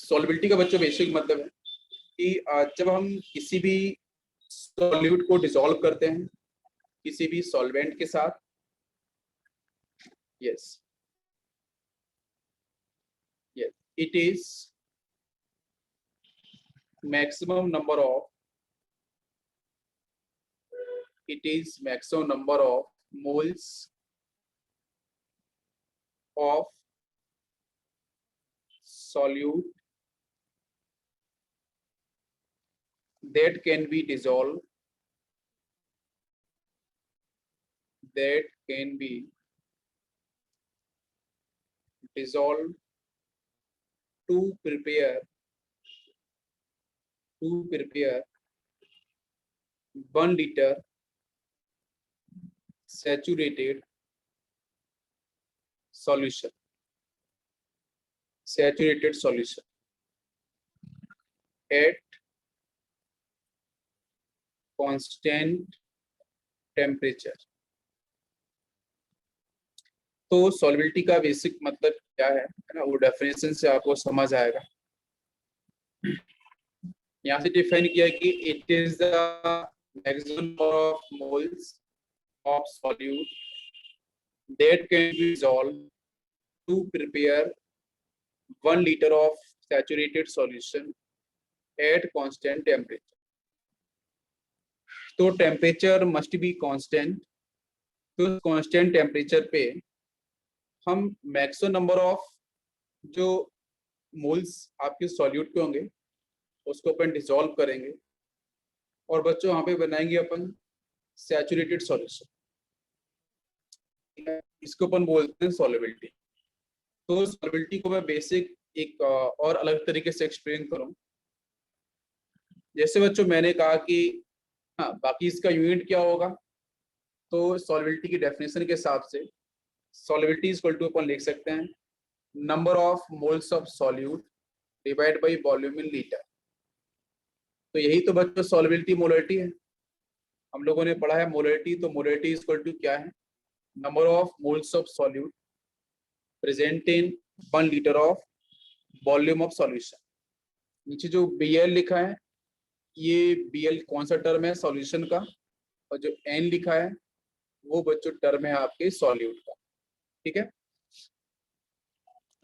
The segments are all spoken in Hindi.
सॉल्युबिलिटी का बच्चों बेसिक मतलब है कि जब हम किसी भी सॉल्यूट को डिसॉल्व करते हैं किसी भी सॉल्वेंट के साथ, yes yes, it is maximum number of moles of solute that can be dissolved to prepare 1 liter saturated solution at constant temperature। तो सॉल्युबिलिटी का बेसिक मतलब क्या है ना, वो डेफिनेशन से आपको समझ आएगा। यहाँ से डिफाइन किया कि it is the maximum number of moles of solute that can be dissolved to prepare 1 liter of saturated solution at constant temperature। तो टेम्परेचर मस्ट बी कांस्टेंट। तो कांस्टेंट टेम्परेचर पे हम मैक्सिमम नंबर ऑफ जो मोल्स आपके सॉल्यूट के होंगे उसको अपन डिसॉल्व करेंगे और बच्चों वहां पे बनाएंगे अपन सैचुरेटेड सॉल्यूशन। इसको अपन बोलते हैं सॉल्युबिलिटी। तो सॉल्युबिलिटी को मैं बेसिक एक और अलग तरीके से एक्सप्लेन करूं। जैसे बच्चों मैंने कहा कि हाँ, बाकी इसका यूनिट क्या होगा, तो सॉल्युबिलिटी की डेफिनेशन के हिसाब से सॉल्युबिलिटी इज इक्वल टू अपन लिख सकते हैं number of moles of solute divide by volume in litre. तो यही तो बच्चों सॉल्युबिलिटी मोलरिटी है। हम लोगों ने पढ़ा है मोलरिटी, तो मोलरिटी इज इक्वल टू क्या है, number of moles of solute present in 1 liter of volume of solution. नीचे जो Bl लिखा है ये Bl कौन सा टर्म है सॉल्यूशन का, और जो N लिखा है वो बच्चों टर्म है आपके सॉल्यूट का। ठीक है,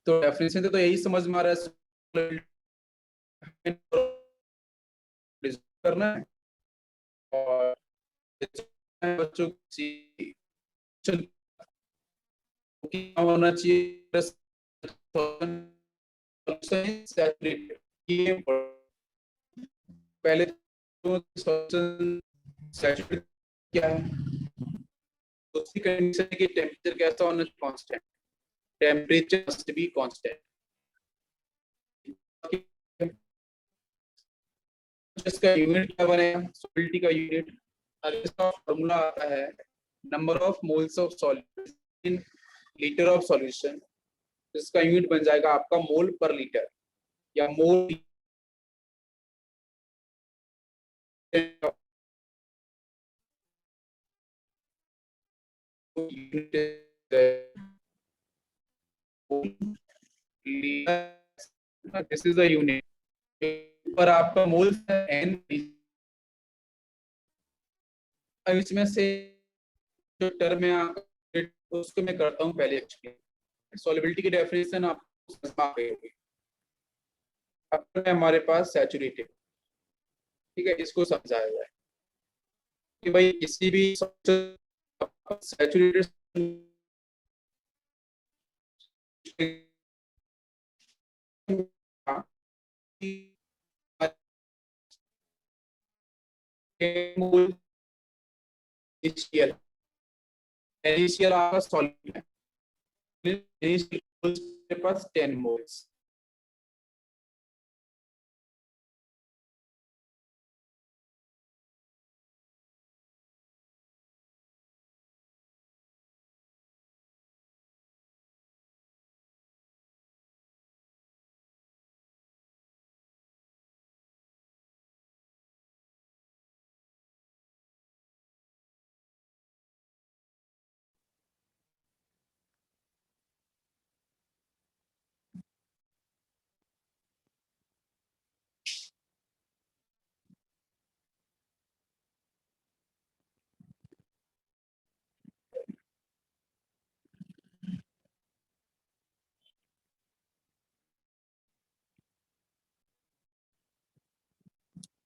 तो डेफिनेशन तो यही समझ में आ रहा है करना है और बच्चों क्या होना चाहिए, पहले तो सैचुरेटेड क्या है, दूसरी कंडीशन है कि टेम्परेचर कैसा होना चाहिए, constant. Temperature must be constant. इसका यूनिट क्या बनेगा, सॉल्युबिलिटी का यूनिट, इसका फॉर्मूला आता है number of moles of solute in litre of solution. इसका यूनिट बन जाएगा आपका मोल पर लीटर या मोल दिस इज द यूनिट पर आपका मोल एन। इसमें से जो टर्म है उसको मैं करता हूँ पहले एक्सप्लेन। सॉल्युबिलिटी की डेफिनेशन आपको समझ में आ गई होगी। अब हमारे पास सैचुरेटेड, ठीक है, इसको समझाया जाए कि भाई किसी भी सैचुरेटेड इनिशियल आपका सॉल्यूट है, इनिशियल के पास 10 मोल्स।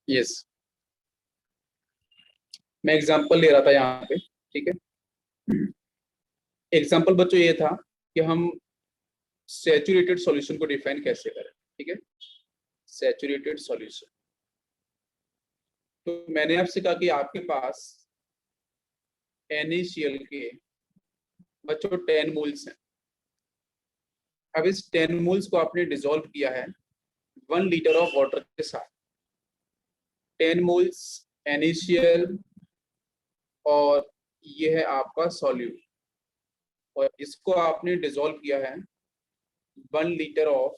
यस, मैं एग्जांपल ले रहा था यहाँ पे, ठीक है। एग्जांपल बच्चों ये था कि हम सैचुरेटेड सॉल्यूशन को डिफाइन कैसे करें, ठीक है। सैचुरेटेड सॉल्यूशन, तो मैंने आपसे कहा कि आपके पास NaCl के बच्चों 10 मोल्स हैं। अब इस 10 मोल्स को आपने डिसॉल्व किया है 1 लीटर ऑफ वाटर के साथ। 10 मोल्स NaCl और ये है आपका सॉल्यूट, और इसको आपने डिसॉल्व किया है 1 litre of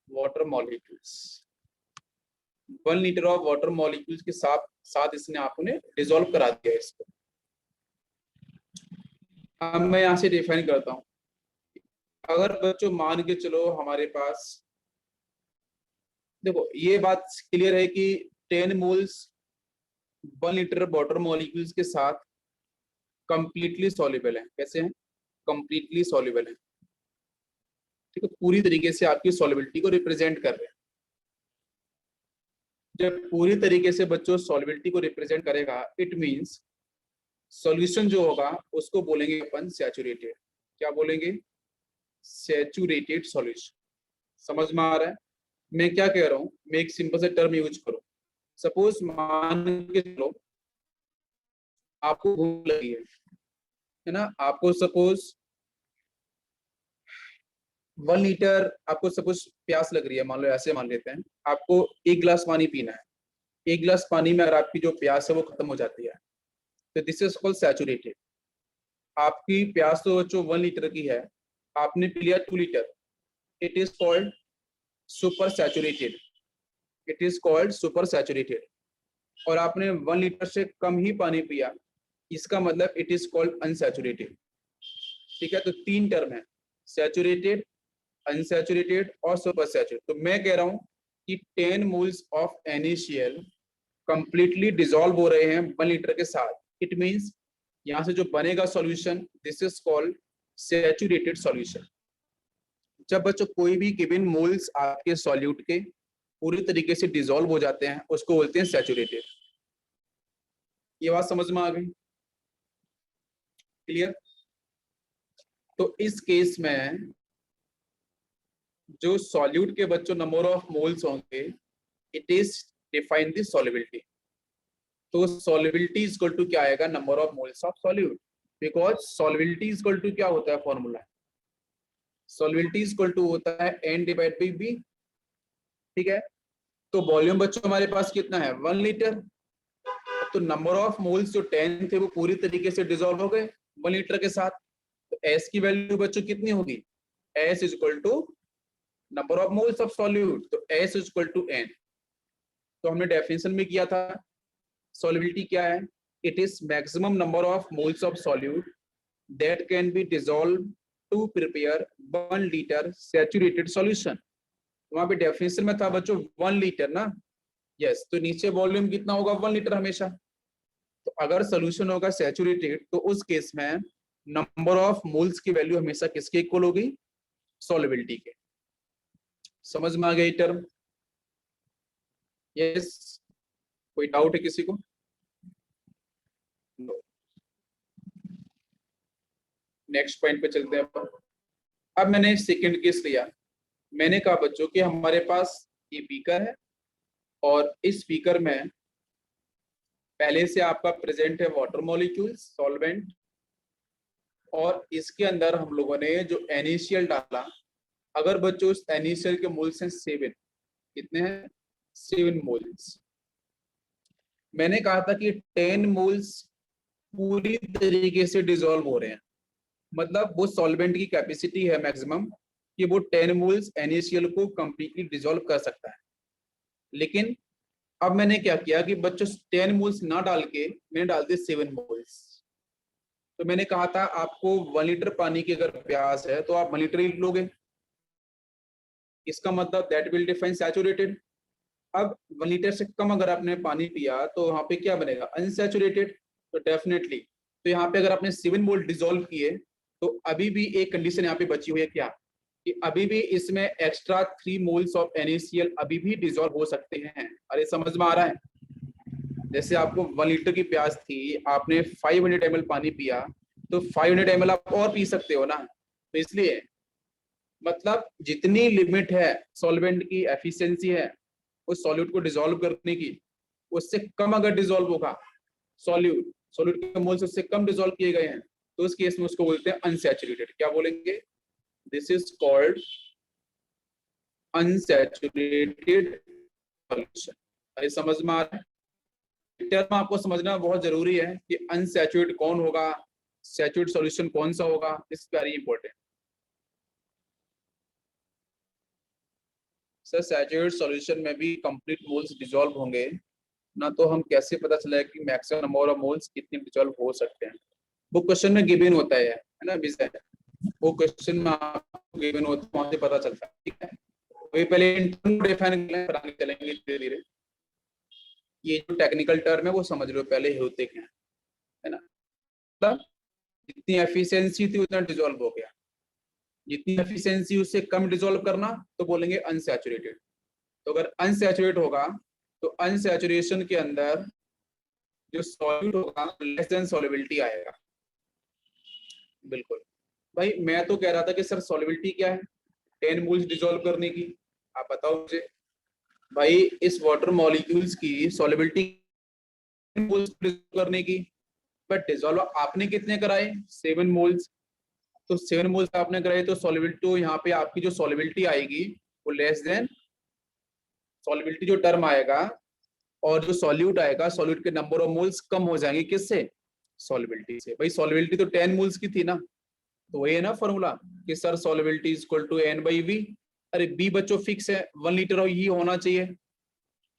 water molecules. 1 litre of water molecules के साथ साथ इसने आपने डिसॉल्व करा दिया इसको। अब मैं यहाँ से डिफाइन करता हूँ। अगर बच्चों मान के चलो हमारे पास, देखो ये बात क्लियर है कि 10 मोल्स 1 लीटर वाटर मॉलिक्यूल्स के साथ कंप्लीटली सॉल्युबल है। कैसे हैं? कंप्लीटली सॉल्युबल है, ठीक है। पूरी तरीके से आपकी सॉल्युबिलिटी को रिप्रेजेंट कर रहे हैं। जब पूरी तरीके से बच्चों सॉल्युबिलिटी को रिप्रेजेंट करेगा, इट मींस सॉल्यूशन जो होगा उसको बोलेंगे अपन सैचुरेटेड। क्या बोलेंगे? Saturated solution. समझ में आ रहा है मैं क्या कह रहा हूँ? मैं एक सिंपल से टर्म यूज करूँ। सपोज मान के चलो आपको भूख लगी है ना, आपको सपोज 1 लीटर, आपको सपोज प्यास लग रही है, मान लो ऐसे मान लेते हैं, आपको 1 गिलास पानी पीना है। 1 गिलास पानी में अगर आपकी जो प्यास है वो खत्म हो जाती है, तो दिस इज कॉल्ड सैचुरेटेड। आपकी प्यास तो जो 1 लीटर की है, आपने पी लिया 2 litre, it is called super saturated. It is called super saturated. और आपने 1 लीटर से कम ही पानी पिया, इसका मतलब इट इज कॉल्ड अनसैचुरेटेड। ठीक है, तो 3 टर्म है, सैचुरेटेड, अनसैचुरेटेड और सुपर सैचुरेटेड। तो मैं कह रहा हूं कि 10 moles of NaCl completely dissolve हो रहे हैं 1 लीटर के साथ। इट मींस यहां से जो बनेगा solution, this is called saturated solution. जब बच्चों कोई भी गिवन मोल्स आपके सॉल्यूट के पूरी तरीके से डिसॉल्व हो जाते हैं, उसको बोलते हैं सैचुरेटेड। ये बात समझ में आ गई? क्लियर? तो इस केस में जो सॉल्यूट के बच्चों नंबर ऑफ मोल्स होंगे, it is define the solubility. तो सॉल्युबिलिटी इज इक्वल टू क्या आएगा? Number of moles of solute. Because solubility is equal to क्या होता है formula? Solubility is equal to होता है N डिवाइड बाई B। ठीक है, तो वॉल्यूम बच्चों हमारे पास कितना है? 1 लीटर। तो नंबर ऑफ मोल्स जो 10 थे वो पूरी तरीके से डिसॉल्व हो गए 1 लीटर के साथ। तो S की वैल्यू बच्चों कितनी होगी? S is equal to number of moles of solute, तो S is equal to N। तो हमने डेफिनेशन में किया था सॉल्युबिलिटी क्या है? It is maximum number of moles of solute that can be dissolve to prepare 1 litre saturated solution. वहां पे डेफिनेशन में था बच्चों 1 लीटर ना, यस। तो नीचे वॉल्यूम कितना होगा? 1 लीटर हमेशा। तो अगर सोल्यूशन होगा सैचुरेटेड, तो उस केस में नंबर ऑफ मोल्स की वैल्यू हमेशा किसके इक्वल होगी? सॉल्युबिलिटी के। समझ में आ गया ये टर्म? यस, कोई डाउट है किसी को? नेक्स्ट पॉइंट पे चलते हैं अपन। अब मैंने सेकंड केस लिया। मैंने कहा बच्चों कि हमारे पास ये बीकर है और इस बीकर में पहले से आपका प्रेजेंट है वाटर मॉलिक्यूल्स, सॉल्वेंट, और इसके अंदर हम लोगों ने जो NaCl डाला। अगर बच्चों इस NaCl के मोल्स हैं 7, कितने हैं? 7 मोल्स। मैंने कहा था कि 10 मोल्स पूरी तरीके से डिसॉल्व हो रहे हैं, मतलब वो सॉल्वेंट की कैपेसिटी है मैक्सिमम कि वो 10 मोल्स NaCl को कंप्लीटली डिसॉल्व कर सकता है। लेकिन अब मैंने क्या किया कि बच्चों 10 मोल्स ना डाल के मैंने डाल दिए 7 मोल्स। तो मैंने कहा था आपको 1 लीटर पानी की अगर प्यास है तो आप 1 लीटर ही लोगे, इसका मतलब दैट विल डिफाइन सैचुरेटेड। अब 1 लीटर से कम अगर आपने पानी पिया तो वहां पे क्या बनेगा? अनसैचुरेटेड। तो डेफिनेटली, तो यहाँ पे अगर आपने 7 मोल डिसॉल्व किए तो अभी भी एक कंडीशन यहाँ पे बची हुई है, क्या? कि अभी भी इसमें एक्स्ट्रा 3 मोल्स ऑफ NaCl अभी भी डिजोल्व हो सकते हैं। अरे समझ में आ रहा है? जैसे आपको 1 लीटर की प्यास थी, आपने 500 ml पानी पिया, तो 500 ml आप और पी सकते हो ना। तो इसलिए मतलब जितनी लिमिट है सॉल्वेंट की एफिशिएंसी है उस सॉल्यूट को डिसॉल्व करने की, उससे कम अगर डिसॉल्व होगा सॉल्यूट के मोल्स उससे कम डिसॉल्व किए गए हैं, तो उस केस में उसको बोलते हैं अनसैचुरेटेड। क्या बोलेंगे? This is called unsaturated solution. अरे समझ में आ रहा है? टर्म आपको समझना बहुत जरूरी है कि अनसैचुरेट कौन होगा, सैचुरेट सॉल्यूशन कौन सा होगा, this very important. Sir saturate solution में भी कंप्लीट मोल्स डिसॉल्व होंगे ना, तो हम कैसे पता चलेगा कि मैक्सिमम नंबर ऑफ मोल्स कितने डिसॉल्व हो सकते हैं? वो क्वेश्चन में गिवन होता है ना विषय, वो क्वेश्चन में आपको गिवन होता है, वहां से पता चलता है। ठीक है, वही पहले इन टर्म को डिफाइन करें, फिर आगे चलेंगे धीरे धीरे। ये जो टेक्निकल टर्म है वो समझ लो पहले होते क्या है ना। मतलब जितनी एफिशिएंसी थी उतना डिसॉल्व हो गया, जितनी एफिशिएंसी उससे कम डिसॉल्व करना तो बोलेंगे अनसैचुरेटेड। तो अगर अनसैचुरेट होगा तो अनसैचुरेशन के अंदर जो सॉल्यूट होगा लेस देन सॉल्युबिलिटी आएगा। बिल्कुल भाई, मैं तो कह रहा था कि सर सॉल्युबिलिटी क्या है 10 मोल्स डिसॉल्व करने की, आप बताओ मुझे। भाई इस वाटर मॉलिक्यूल्स की सॉल्युबिलिटी मोल्स करने की, बट डिसॉल्व आपने कितने कराए? 7 मोल्स। तो 7 मोल्स आपने कराए तो सॉल्युबिलिटी, तो यहाँ पे आपकी जो सॉल्युबिलिटी आएगी वो लेस देन सॉल्युबिलिटी जो टर्म आएगा और जो सॉल्यूट आएगा, सॉल्यूट के नंबर ऑफ मोल्स कम हो जाएंगे किससे? सॉल्युबिलिटी से। भाई सॉल्युबिलिटी तो 10 मोल्स की थी ना, तो वही है ना फॉर्मूला कि sir solubility is equal to N/V। अरे बी बच्चों फिक्स है, 1 लीटर और ही होना चाहिए।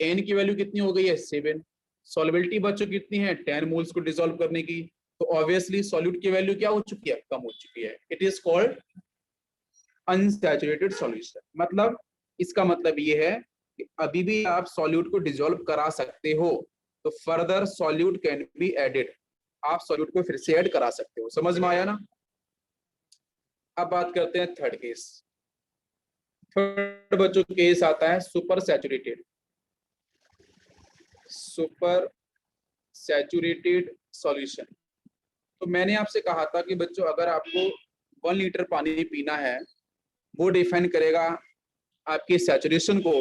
एन की वैल्यू कितनी हो गई है? 7। सॉल्युबिलिटी बच्चों कितनी है? 10 मोल्स को डिसॉल्व करने की, तो ऑब्वियसली सॉल्यूट की वैल्यू क्या हो चुकी है? कम हो चुकी है। It is called unsaturated solution. मतलब इसका मतलब ये है कि अभी भी आप सॉल्यूट को डिसॉल्व करा सकते हो, तो further solute can be added, आप सॉल्यूट को फिर से ऐड करा सकते हो। समझ में आया ना? अब बात करते हैं थर्ड केस। थर्ड बच्चों केस आता है super saturated. Super saturated solution. तो मैंने आपसे कहा था कि बच्चों अगर आपको 1 लीटर पानी पीना है, वो डिफाइन करेगा आपके सैचुरेशन को,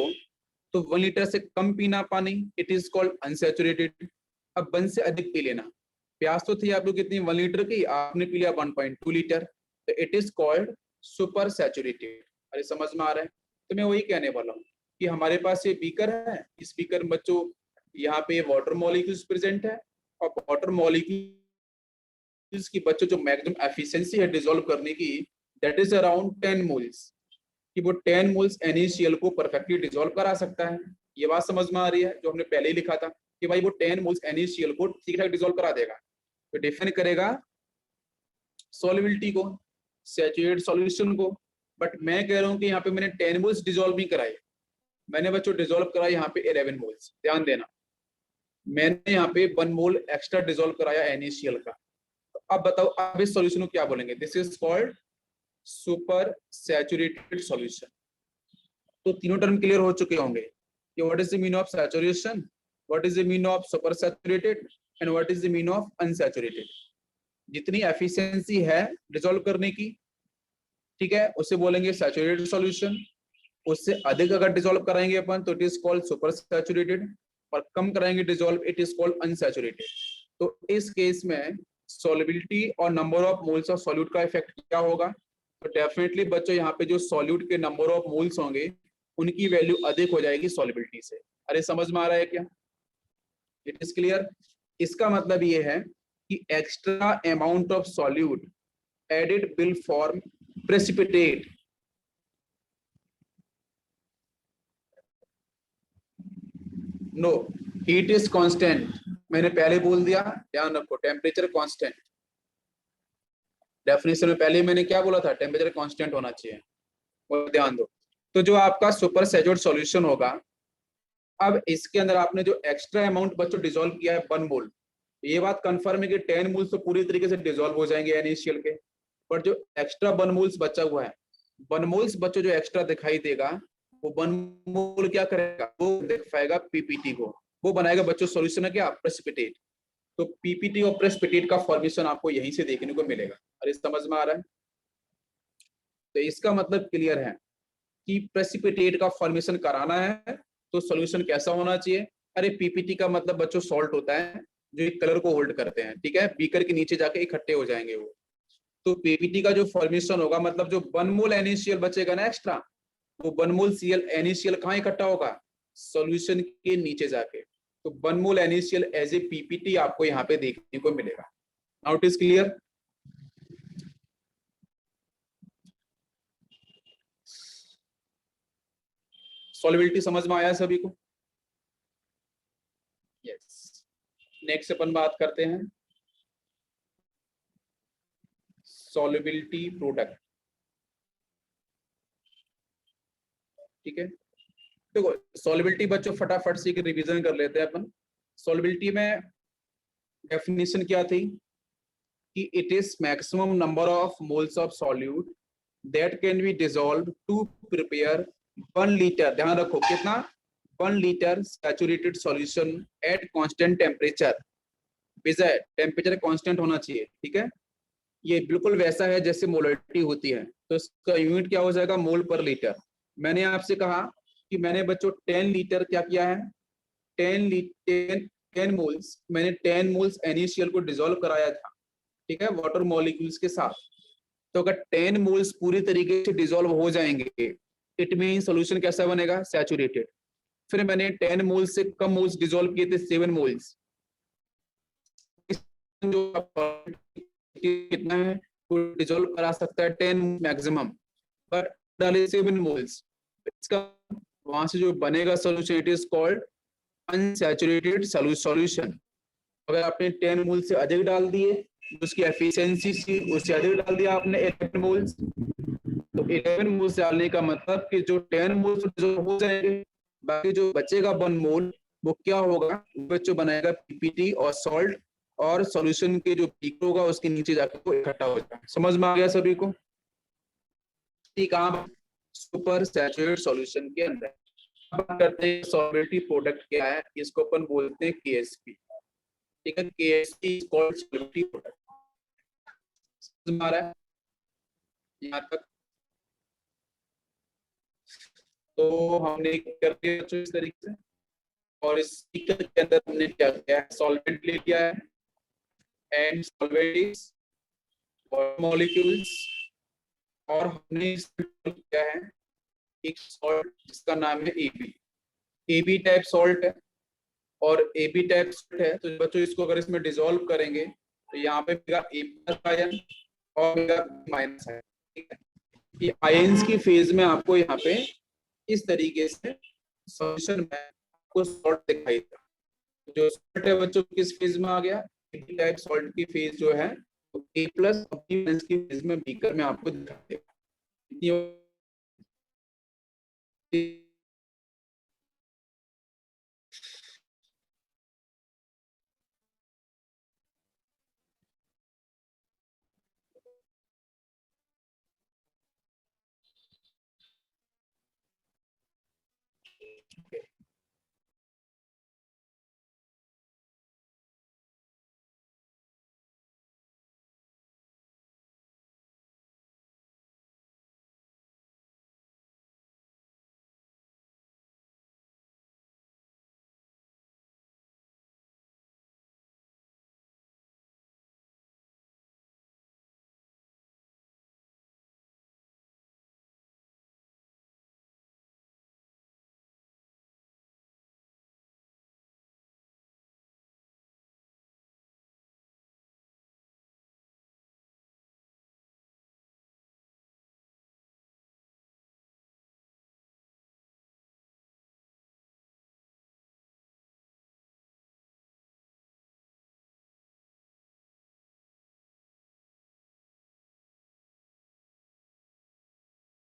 तो 1 लीटर से कम पीना पानी, इट इज कॉल्ड अनसैचुरेटेड। अब 1 से अधिक पी लेना, प्यास तो थी आपको कितनी? 1 लीटर की, आपने पी लिया 1.2 लीटर, तो it is called super saturated. अरे समझ में आ रहा है? तो मैं वही कहने वाला हूँ कि हमारे पास ये बीकर है, इस बीकर में बच्चों यहाँ पे वाटर मॉलिक्यूल्स प्रेजेंट है, और वाटर मॉलिक्यूल्स की बच्चों जो मैक्सिमम एफिशिएंसी है डिसॉल्व करने की, दैट इज अराउंड 10 मोल्स, कि वो 10 मोल्स NaCl को परफेक्टली डिसॉल्व करा सकता है। ये बात समझ में आ रही है जो हमने पहले ही लिखा था कि भाई वो 10 मोल्स NaCl को ठीक ठाक डिसॉल्व करा देगा। तो डिफाइन करेगा सॉल्युबिलिटी को, सैचुरेटेड सॉल्यूशन को। बट मैं कह रहा हूँ कि यहाँ पे मैंने 10 मोल्स डिसॉल्व नहीं कराए, मैंने बच्चों डिसॉल्व कराया यहाँ पे 11 मोल्स। ध्यान देना, मैंने यहाँ पे 1 मोल एक्स्ट्रा डिसॉल्व कराया NaCl का। तो अब बताओ अब इस सॉल्यूशन को क्या बोलेंगे? This is called super saturated solution. तो तीनों टर्म क्लियर हो चुके होंगे कि what is the mean of saturation, what is the mean of super saturated and what is the mean of unsaturated. जितनी एफिशिएंसी है डिसॉल्व करने की, ठीक है, उसे बोलेंगे सैचुरेटेड सॉल्यूशन। उससे अधिक अगर डिसॉल्व कराएंगे अपन तो it is called super saturated, और कम कराएंगे dissolve it is called unsaturated. तो इस केस में सॉल्युबिलिटी और number of moles of solute का इफेक्ट क्या होगा? तो डेफिनेटली बच्चों यहाँ पे जो सॉल्यूट के नंबर ऑफ मोल्स होंगे उनकी वैल्यू अधिक हो जाएगी सॉल्युबिलिटी से। अरे समझ में आ रहा है क्या? It is clear. इसका मतलब ये है कि extra amount of solute added will form precipitate. No, heat is constant. मैंने पहले बोल दिया, ध्यान रखो, टेम्परेचर कांस्टेंट। डेफिनेशन में पहले मैंने क्या बोला था? टेम्परेचर कांस्टेंट होना चाहिए, वो ध्यान दो। तो जो आपका सुपर सैचुरेटेड सॉल्यूशन होगा, अब इसके अंदर आपने जो एक्स्ट्रा अमाउंट बच्चों डिसॉल्व किया है 1 मोल, ये बात कंफर्म है कि 10 मोल्स तो पूरी तरीके से डिसॉल्व हो जाएंगे NaCl के, पर जो एक्स्ट्रा 1 मोल्स बचा हुआ है वन मोल्स बच्चों जो एक्स्ट्रा दिखाई देगा वो वन मोल क्या करेगा, वो दिखाएगा पीपीटी को, वो बनाएगा बच्चों सॉल्यूशन है क्या, प्रेसिपिटेट। तो पीपीटी और प्रेसिपिटेट का फॉर्मेशन आपको यहीं से देखने को मिलेगा। अरे समझ में आ रहा है? तो इसका मतलब क्लियर है कि प्रेसिपिटेट का फॉर्मेशन कराना है तो सॉल्यूशन कैसा होना चाहिए। अरे पीपीटी का मतलब बच्चों सॉल्ट होता है जो एक कलर को होल्ड करते हैं, ठीक है, बीकर के नीचे जाके इकट्ठे हो जाएंगे वो। तो पीपीटी का जो फॉर्मेशन होगा मतलब जो 1 मोल NaCl बचेगा ना एक्स्ट्रा, वो 1 मोल NaCl कहाँ इकट्ठा होगा, सॉल्यूशन के नीचे जाके। तो 1 मोल NaCl एज ए पीपीटी आपको यहाँ पे देखने को मिलेगा। Now it is clear. Solubility समझ में आया सभी को? यस। नेक्स्ट अपन बात करते हैं सॉल्युबिलिटी प्रोडक्ट। ठीक है, देखो सॉल्युबिलिटी बच्चों फटाफट से रिवीजन कर लेते हैं अपन। सॉल्युबिलिटी में डेफिनेशन क्या थी कि it is maximum number of moles of solute that can be dissolve to prepare 1 litre, ध्यान रखो कितना, 1 litre saturated solution at constant temperature. Vijay temperature constant होना चाहिए, ठीक है। ये बिल्कुल वैसा है जैसे मोलरिटी होती है, तो इसका यूनिट क्या हो जाएगा, मोल पर लीटर। मैंने आपसे कहा कि मैंने बच्चों 10 लीटर क्या किया है, 10 मोल्स, मैंने 10 मोल्स NaCl को डिसॉल्व कराया था, ठीक है, वाटर मॉलिक्यूल्स के साथ। तो अगर 10 मोल्स पूरी तरीके से डिसॉल्व हो जाएंगे, इट मीन सॉल्यूशन कैसा बनेगा, सैचुरेटेड। फिर मैंने 10 मोल्स से कम मोल्स डिसॉल्व किए थे, 7 मोल्स, जो कितना है वो डिसॉल्व करा सकता है 10 मैक्सिमम, पर डाले 7 मोल्स, इसका वहां से जो बनेगा solution it is called unsaturated solution. अगर आपने 10 मोल से अधिक डाल दिए, उसकी एफिशिएंसी सी उससे अधिक डाल दिया आपने 11 मोल्स, तो 11 मोल्स डालने का मतलब कि जो 10 मोल्स जो हो जाएंगे, बाकी जो बचेगा 1 मोल वो क्या होगा, बच्चों बनाएगा पीपीटी और सॉल्ट, और सॉल्यूशन के जो पीक होगा उसके नीचे जाकर वो इकट्ठा हो जाएगा। समझ में आ गया सभी को? ठीक, आप सुपर सैचुरेटेड सॉल्यूशन के अंदर बात करते हैं सॉल्युबिलिटी प्रोडक्ट क्या है, इसको अपन बोलते हैं केएसपी। ठीक है, Ksp is called solubility product. समझ में आ रहा है यहाँ तक? तो हमने कर दिया बच्चों इस तरीके से, और इस स्पीकर के अंदर हमने क्या किया है, सॉल्वेंट ले लिया है, एंड सॉल्वेंट्स और मॉलिक्यूल्स, और हमने क्या है, एक सॉल्ट जिसका नाम है एबी। एबी टाइप सॉल्ट है, और एबी टाइप सॉल्ट है, तो बच्चों इसको अगर इसमें डिसॉल्व करेंगे तो यहाँ पे मिलेगा A+ आयन और मिलेगा B- आयन। ठीक है, ये आयंस की फेज में आपको यहाँ पे इस तरीके से सॉल्यूशन में आपको सॉल्ट दिखाई देगा। जो सॉल्ट है बच्चों किस फेज में आ गया, एबी टाइप सॉल्ट की फेज जो है तो A+ और B- की फेज में बीकर में आपको दिखाई देगा।